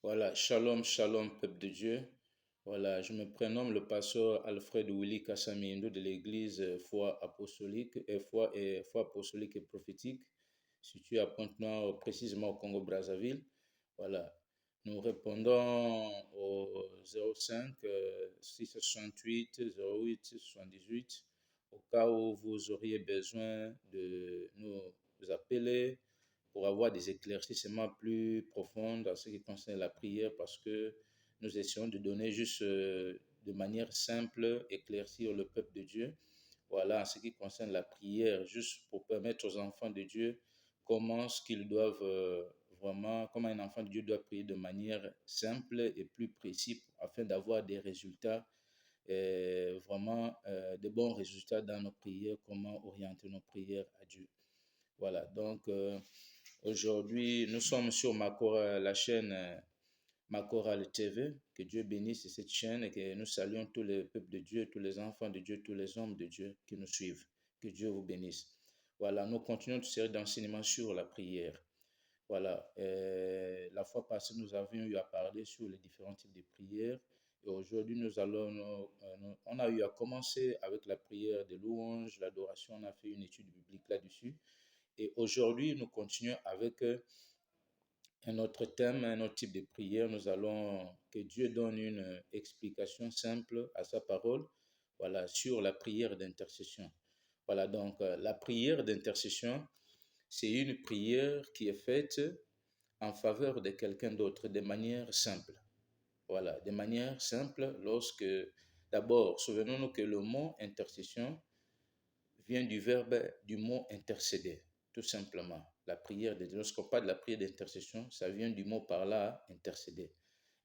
Voilà, shalom, shalom, peuple de Dieu. Voilà, je me prénomme le pasteur Alfred Willy Kassamindo de l'église foi apostolique foi apostolique et prophétique, située à Pointe-Noire, précisément au Congo-Brazzaville. Voilà, nous répondons au 05 668 08 78 au cas où vous auriez besoin de nous appeler pour avoir des éclaircissements plus profonds en ce qui concerne la prière, parce que nous essayons de donner juste de manière simple, éclaircir le peuple de Dieu. Voilà, en ce qui concerne la prière, juste pour permettre aux enfants de Dieu comment ce qu'ils doivent comment un enfant de Dieu doit prier de manière simple et plus précise afin d'avoir des résultats, de bons résultats dans nos prières, comment orienter nos prières à Dieu. Voilà, donc aujourd'hui, nous sommes sur la chaîne Macoral TV. Que Dieu bénisse cette chaîne et que nous saluons tous les peuples de Dieu, tous les enfants de Dieu, tous les hommes de Dieu qui nous suivent. Que Dieu vous bénisse. Voilà, nous continuons cette série d'enseignements sur la prière. Voilà, la fois passée, nous avions eu à parler sur les différents types de prières. Et aujourd'hui, on a eu à commencer avec la prière de louange, l'adoration. On a fait une étude biblique là-dessus. Et aujourd'hui, nous continuons avec un autre thème, un autre type de prière. Nous allons que Dieu donne une explication simple à sa parole, voilà, sur la prière d'intercession. Voilà, donc la prière d'intercession, c'est une prière qui est faite en faveur de quelqu'un d'autre de manière simple. Voilà, de manière simple d'abord, souvenons-nous que le mot intercession vient du mot intercéder, tout simplement. Lorsqu'on parle de la prière d'intercession, ça vient du mot par là, intercéder.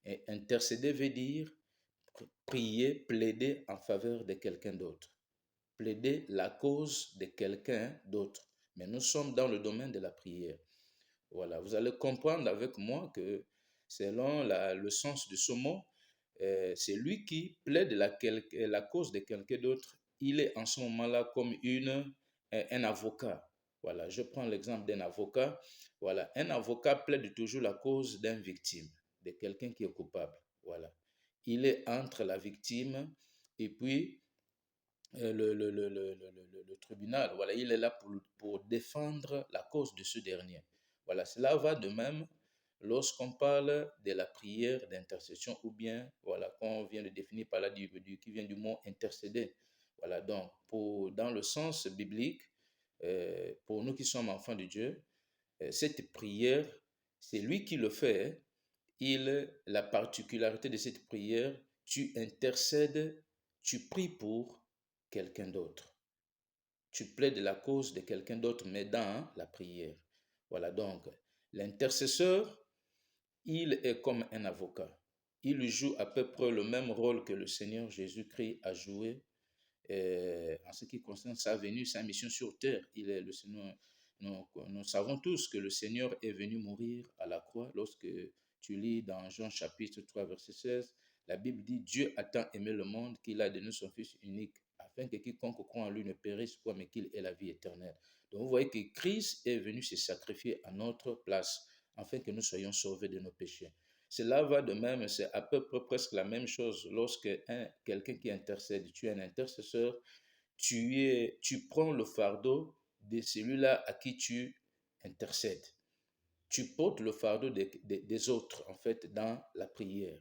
Et intercéder veut dire prier, plaider en faveur de quelqu'un d'autre. Plaider la cause de quelqu'un d'autre. Mais nous sommes dans le domaine de la prière. Voilà, vous allez comprendre avec moi que selon le sens de ce mot, c'est lui qui plaide la cause de quelqu'un d'autre. Il est en ce moment-là comme un avocat. Voilà, je prends l'exemple d'un avocat. Voilà, un avocat plaide toujours la cause d'une victime, de quelqu'un qui est coupable. Voilà, il est entre la victime et puis le tribunal. Voilà, il est là pour défendre la cause de ce dernier. Voilà, cela va de même lorsqu'on parle de la prière d'intercession ou bien, voilà, qu'on vient de définir par là qui vient du mot intercéder. Voilà, donc, dans le sens biblique, pour nous qui sommes enfants de Dieu, cette prière, c'est lui qui le fait. La particularité de cette prière, tu intercèdes, tu pries pour quelqu'un d'autre. Tu plaides la cause de quelqu'un d'autre, mais dans la prière. Voilà, donc, l'intercesseur, il est comme un avocat. Il joue à peu près le même rôle que le Seigneur Jésus-Christ a joué en ce qui concerne sa venue, sa mission sur terre. Le Seigneur. Nous savons tous que le Seigneur est venu mourir à la croix. Lorsque tu lis dans Jean chapitre 3, verset 16, la Bible dit: Dieu a tant aimé le monde qu'il a donné son Fils unique, afin que quiconque croit en lui ne périsse point, mais qu'il ait la vie éternelle. Donc vous voyez que Christ est venu se sacrifier à notre place, afin que nous soyons sauvés de nos péchés. Cela va de même, c'est à peu près presque la même chose lorsque quelqu'un qui intercède, tu es un intercesseur, tu prends le fardeau de celui-là à qui tu intercèdes. Tu portes le fardeau des autres, en fait, dans la prière.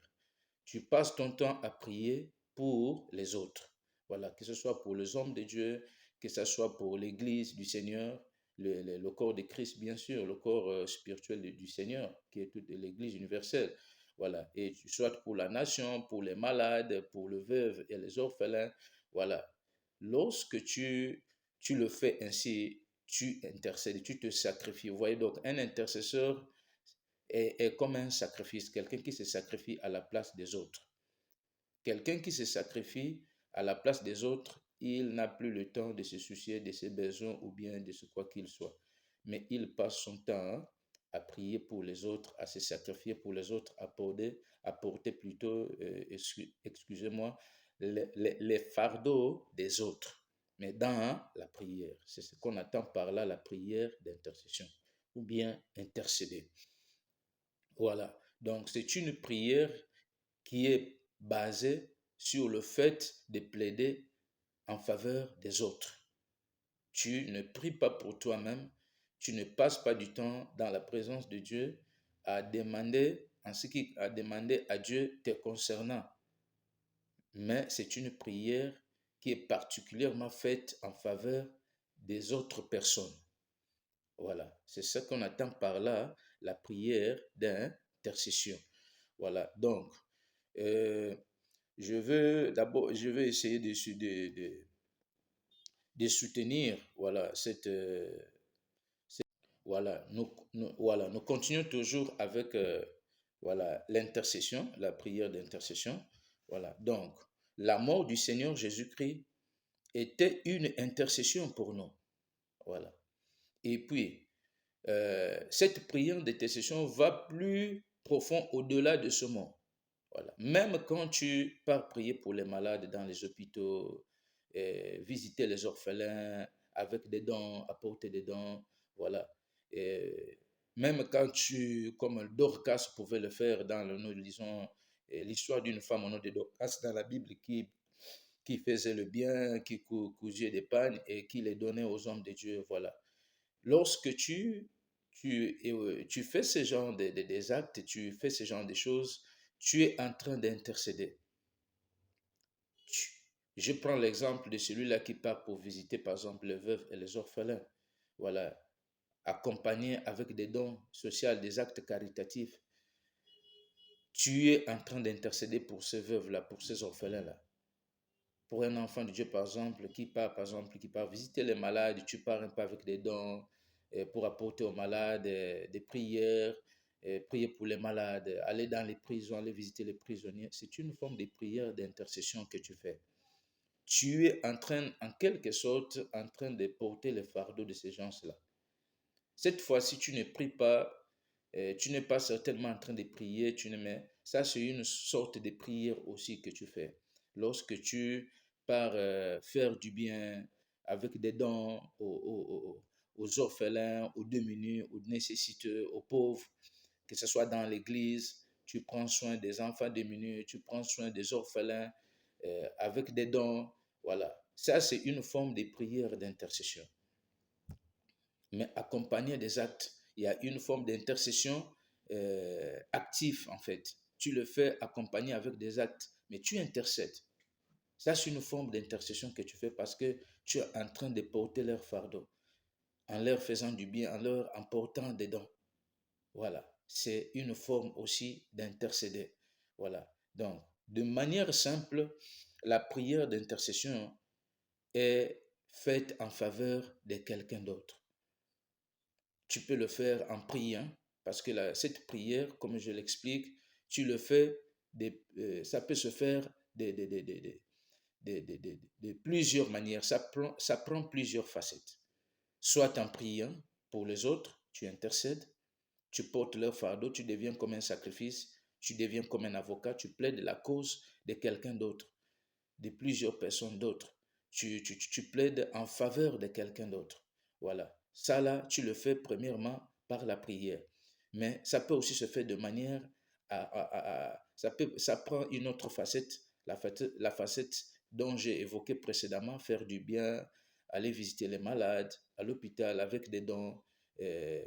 Tu passes ton temps à prier pour les autres. Voilà, que ce soit pour les hommes de Dieu, que ce soit pour l'Église du Seigneur, le corps de Christ, bien sûr, le corps spirituel du Seigneur, qui est toute l'Église universelle. Voilà, et soit pour la nation, pour les malades, pour les veuves et les orphelins. Voilà, lorsque tu le fais ainsi, tu intercèdes, tu te sacrifies. Vous voyez, donc un intercesseur est comme un sacrifice, quelqu'un qui se sacrifie à la place des autres. Quelqu'un qui se sacrifie à la place des autres, il n'a plus le temps de se soucier de ses besoins ou bien de ce quoi qu'il soit. Mais il passe son temps à prier pour les autres, à se sacrifier pour les autres, à porter plutôt, excusez-moi, les fardeaux des autres. Mais dans la prière, c'est ce qu'on attend par là, la prière d'intercession, ou bien intercéder. Voilà. Donc, c'est une prière qui est basée sur le fait de plaider en faveur des autres. Tu ne pries pas pour toi-même, tu ne passes pas du temps dans la présence de Dieu à demander à demander à Dieu te concernant, mais c'est une prière qui est particulièrement faite en faveur des autres personnes. Voilà, c'est ce qu'on attend par là, la prière d'intercession. Voilà, donc, euh, je veux essayer de soutenir, voilà, voilà, voilà, nous continuons toujours avec, voilà, l'intercession, la prière d'intercession. Voilà, donc, la mort du Seigneur Jésus-Christ était une intercession pour nous. Voilà. Et puis, cette prière d'intercession va plus profond au-delà de ce monde. Voilà. Même quand tu pars prier pour les malades dans les hôpitaux, visiter les orphelins avec des dons, apporter des dons, voilà. Et même quand comme Dorcas pouvait le faire dans nous lisons l'histoire d'une femme au nom de Dorcas dans la Bible qui faisait le bien, qui cousait des pannes et qui les donnait aux hommes de Dieu, voilà. Lorsque tu fais ce genre des actes, tu fais ce genre de choses, tu es en train d'intercéder. Je prends l'exemple de celui-là qui part pour visiter, par exemple, les veuves et les orphelins. Voilà, accompagné avec des dons sociaux, des actes caritatifs. Tu es en train d'intercéder pour ces veuves-là, pour ces orphelins-là. Pour un enfant de Dieu, par exemple, qui part visiter les malades, tu pars un peu avec des dons pour apporter aux malades des prières, prier pour les malades, aller dans les prisons, aller visiter les prisonniers. C'est une forme de prière d'intercession que tu fais. Tu es en train, en quelque sorte, en train de porter le fardeau de ces gens-là. Cette fois-ci, tu ne pries pas, tu n'es pas certainement en train de prier, mais ça, c'est une sorte de prière aussi que tu fais. Lorsque tu pars faire du bien avec des dons aux orphelins, aux démunis, aux nécessiteux, aux pauvres, que ce soit dans l'église, tu prends soin des enfants démunis, tu prends soin des orphelins avec des dons. Voilà, ça, c'est une forme de prière d'intercession, mais accompagné des actes. Il y a une forme d'intercession active, en fait. Tu le fais accompagné avec des actes, mais tu intercèdes. Ça, c'est une forme d'intercession que tu fais parce que tu es en train de porter leur fardeau, en leur faisant du bien, en leur apportant des dons. Voilà, c'est une forme aussi d'intercéder. Voilà, donc, de manière simple, la prière d'intercession est faite en faveur de quelqu'un d'autre. Tu peux le faire en priant, parce que cette prière, comme je l'explique, tu le fais, ça peut se faire de plusieurs manières, ça prend plusieurs facettes. Soit en priant pour les autres, tu intercèdes, tu portes leur fardeau, tu deviens comme un sacrifice, tu deviens comme un avocat, tu plaides la cause de quelqu'un d'autre, de plusieurs personnes d'autres. Tu plaides en faveur de quelqu'un d'autre. Voilà. Ça là, tu le fais premièrement par la prière. Mais ça peut aussi se faire de manière ça prend une autre facette, la facette dont j'ai évoqué précédemment, faire du bien, aller visiter les malades à l'hôpital avec des dons, euh,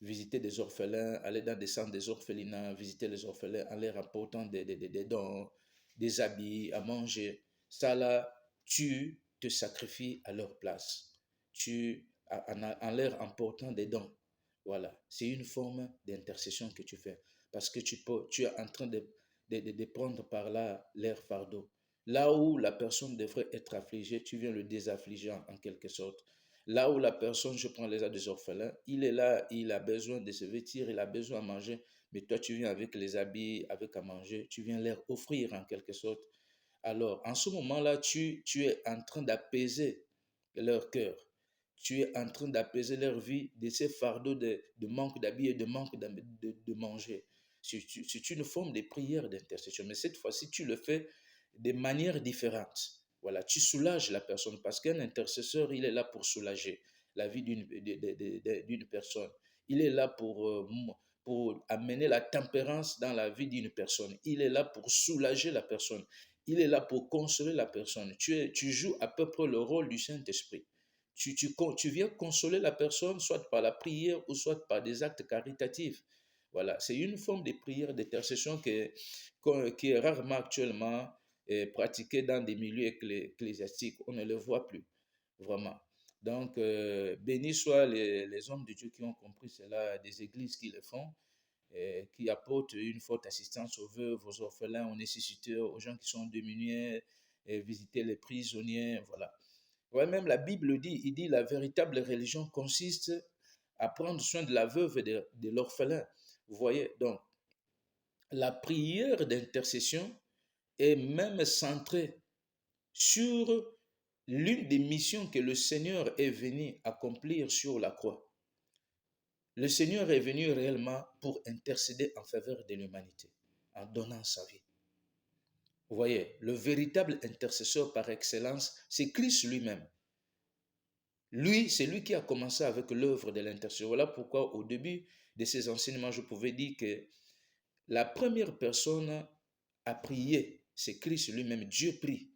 visiter des orphelins, aller dans des centres des orphelinats, visiter les orphelins en leur apportant des dons, des habits, à manger. Ça là, tu te sacrifies à leur place. En leur apportant des dons. Voilà, c'est une forme d'intercession que tu fais. Parce que tu es en train de prendre par là leur fardeau. Là où la personne devrait être affligée, tu viens le désaffliger en quelque sorte. Là où la personne, je prends les des orphelins, il est là, il a besoin de se vêtir, il a besoin de manger, mais toi tu viens avec les habits, avec à manger, tu viens leur offrir en quelque sorte. Alors, en ce moment-là, tu es en train d'apaiser leur cœur. Tu es en train d'apaiser leur vie de ces fardeaux de manque d'habits et de manque de manger. C'est une forme de prière d'intercession, mais cette fois-ci, tu le fais de manière différente. Voilà, tu soulages la personne parce qu'un intercesseur, il est là pour soulager la vie d'une personne. Il est là pour amener la tempérance dans la vie d'une personne. Il est là pour soulager la personne. Il est là pour consoler la personne. Tu joues à peu près le rôle du Saint-Esprit. Tu viens consoler la personne, soit par la prière ou soit par des actes caritatifs. Voilà, c'est une forme de prière d'intercession qui est rarement actuellement pratiquée dans des milieux ecclésiastiques. On ne le voit plus, vraiment. Donc, bénis soient les hommes de Dieu qui ont compris cela, des églises qui le font, qui apportent une forte assistance aux veuves, aux orphelins, aux nécessiteux, aux gens qui sont démunis, et visiter les prisonniers, voilà. Ouais, même la Bible dit, il dit la véritable religion consiste à prendre soin de la veuve et de l'orphelin. Vous voyez, donc la prière d'intercession est même centrée sur l'une des missions que le Seigneur est venu accomplir sur la croix. Le Seigneur est venu réellement pour intercéder en faveur de l'humanité, en donnant sa vie. Vous voyez, le véritable intercesseur par excellence, c'est Christ lui-même. Lui, c'est lui qui a commencé avec l'œuvre de l'intercession. Voilà pourquoi au début de ses enseignements, je pouvais dire que la première personne à prier, c'est Christ lui-même. Dieu prie.